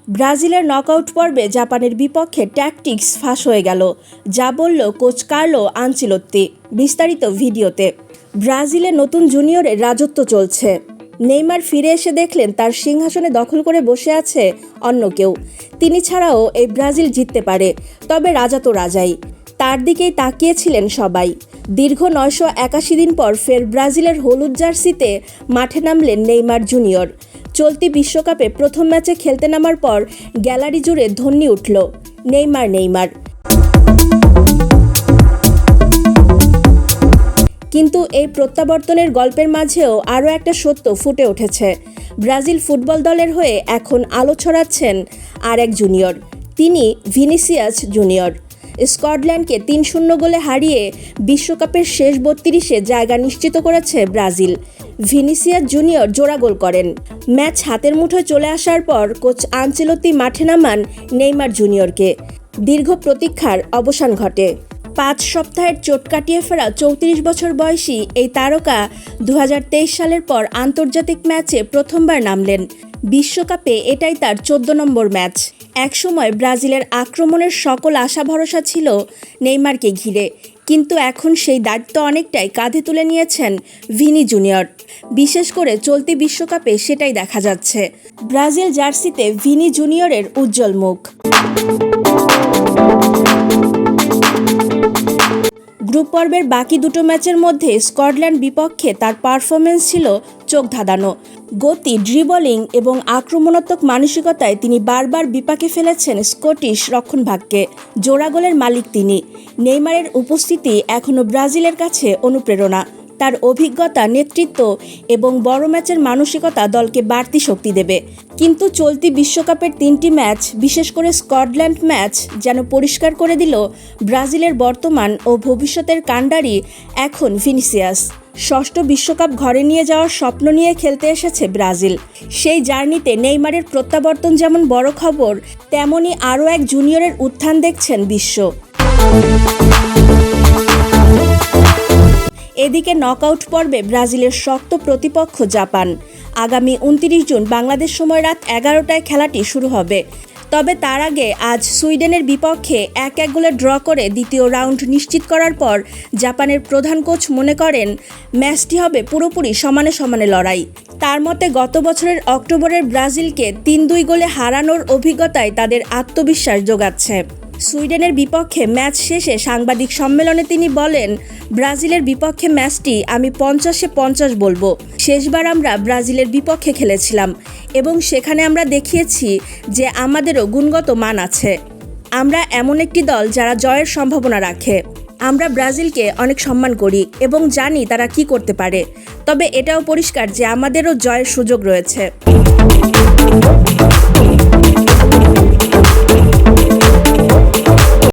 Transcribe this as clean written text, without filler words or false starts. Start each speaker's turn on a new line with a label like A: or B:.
A: ব্রাজিলের নকআউট পর্বে জাপানের বিপক্ষে ট্যাকটিক্স ফাঁস হয়ে গেল, যা বলল কোচ কার্লো আনচেলত্তি। বিস্তারিত ভিডিওতে। ব্রাজিলে নতুন জুনিয়রের রাজত্ব চলছে। নেইমার ফিরে এসে দেখলেন তার সিংহাসনে দখল করে বসে আছে অন্য কেউ। তিনি ছাড়াও এই ব্রাজিল জিততে পারে, তবে রাজা তো রাজাই। তার দিকেই তাকিয়েছিলেন সবাই। দীর্ঘ 981 দিন পর ফের ব্রাজিলের হলুদ জার্সিতে মাঠে নামলেন নেইমার জুনিয়র। চলতি বিশ্বকাপে প্রথম ম্যাচে খেলতে নামার পর গ্যালারি জুড়ে ধ্বনি উঠল নেইমার নেইমার। কিন্তু এই প্রত্যাবর্তনের গল্পের মাঝেও আরও একটা সত্য ফুটে উঠেছে। ব্রাজিল ফুটবল দলের হয়ে এখন আলো ছড়াচ্ছেন আর এক জুনিয়র, তিনি ভিনিসিয়াস জুনিয়র। স্কটল্যান্ডকে 3-0 গোলে হারিয়ে বিশ্বকাপের শেষ 32-এ জায়গা নিশ্চিত করেছে ব্রাজিল। ভিনিসিয়াস জুনিয়র জোড়া গোল করেন। ম্যাচ হাতের মুঠোয় চলে আসার পর কোচ আনচেলত্তি মাঠে নামান নেইমার জুনিয়রকে। দীর্ঘ প্রতীক্ষার অবসান ঘটে। 5 সপ্তাহের চোট কাটিয়ে ফেরা 34 বছর বয়সী এই তারকা 2023 সালের পর আন্তর্জাতিক ম্যাচে প্রথমবার নামলেন। বিশ্বকাপে এটাই তার 14 নম্বর ম্যাচ। একসময় ব্রাজিলের আক্রমণের সকল আশা ভরসা ছিল নেইমারকে ঘিরে, কিন্তু এখন সেই দায়িত্ব অনেকটাই কাঁধে তুলে নিয়েছেন ভিনি জুনিয়র। বিশেষ করে চলতি বিশ্বকাপে সেটাই দেখা যাচ্ছে। ব্রাজিল জার্সিতে ভিনি জুনিয়রের উজ্জ্বল মুখ। গ্রুপ পর্বের বাকি দুটো ম্যাচের মধ্যে স্কটল্যান্ড বিপক্ষে তার পারফরমেন্স ছিল চোখ ধাঁধানো। গতি, ড্রিবলিং এবং আক্রমণাত্মক মানসিকতায় তিনি বারবার বিপাকে ফেলেছেন স্কটিশ রক্ষণভাগকে। জোড়া গোলের মালিক তিনি। নেইমারের উপস্থিতি এখনও ব্রাজিলের কাছে অনুপ্রেরণা। তার অভিজ্ঞতা, নেতৃত্ব এবং বড় ম্যাচের মানসিকতা দলকে বাড়তি শক্তি দেবে। কিন্তু চলতি বিশ্বকাপের 3টি ম্যাচ, বিশেষ করে স্কটল্যান্ড ম্যাচ, যেন পরিষ্কার করে দিল ব্রাজিলের বর্তমান ও ভবিষ্যতের কাণ্ডারি এখন ভিনিসিয়াস। ষষ্ঠ বিশ্বকাপ ঘরে নিয়ে যাওয়ার স্বপ্ন নিয়ে খেলতে এসেছে ব্রাজিল। সেই জার্নিতে নেইমারের প্রত্যাবর্তন যেমন বড় খবর, তেমনই আরও এক জুনিয়রের উত্থান দেখছেন বিশ্ব। এদিকে নকআউট পর্বে ব্রাজিলের শক্ত প্রতিপক্ষ জাপান। আগামী 29 জুন বাংলাদেশ সময় রাত 11টায় খেলাটি শুরু হবে। তবে তার আগে আজ সুইডেনের বিপক্ষে 1-1 গোলে ড্র করে দ্বিতীয় রাউন্ড নিশ্চিত করার পর জাপানের প্রধান কোচ মনে করেন ম্যাচটি হবে পুরোপুরি সমানে সমানে লড়াই। তার মতে গত বছরের অক্টোবরের ব্রাজিলকে 3-2 গোলে হারানোর অভিজ্ঞতায় তাদের আত্মবিশ্বাস যোগাচ্ছে। সুইডেনের বিপক্ষে ম্যাচ শেষে সাংবাদিক সম্মেলনে তিনি বলেন, ব্রাজিলের বিপক্ষে ম্যাচটি আমি 50-এ 50 বলবো। শেষবার আমরা ব্রাজিলের বিপক্ষে খেলেছিলাম এবং সেখানে আমরা দেখিয়েছি যে আমাদেরও গুণগত মান আছে। আমরা এমন একটি দল যারা জয়ের সম্ভাবনা রাখে। আমরা ব্রাজিলকে অনেক সম্মান করি এবং জানি তারা কি করতে পারে। তবে এটাও পরিষ্কার যে আমাদেরও জয়ের সুযোগ রয়েছে।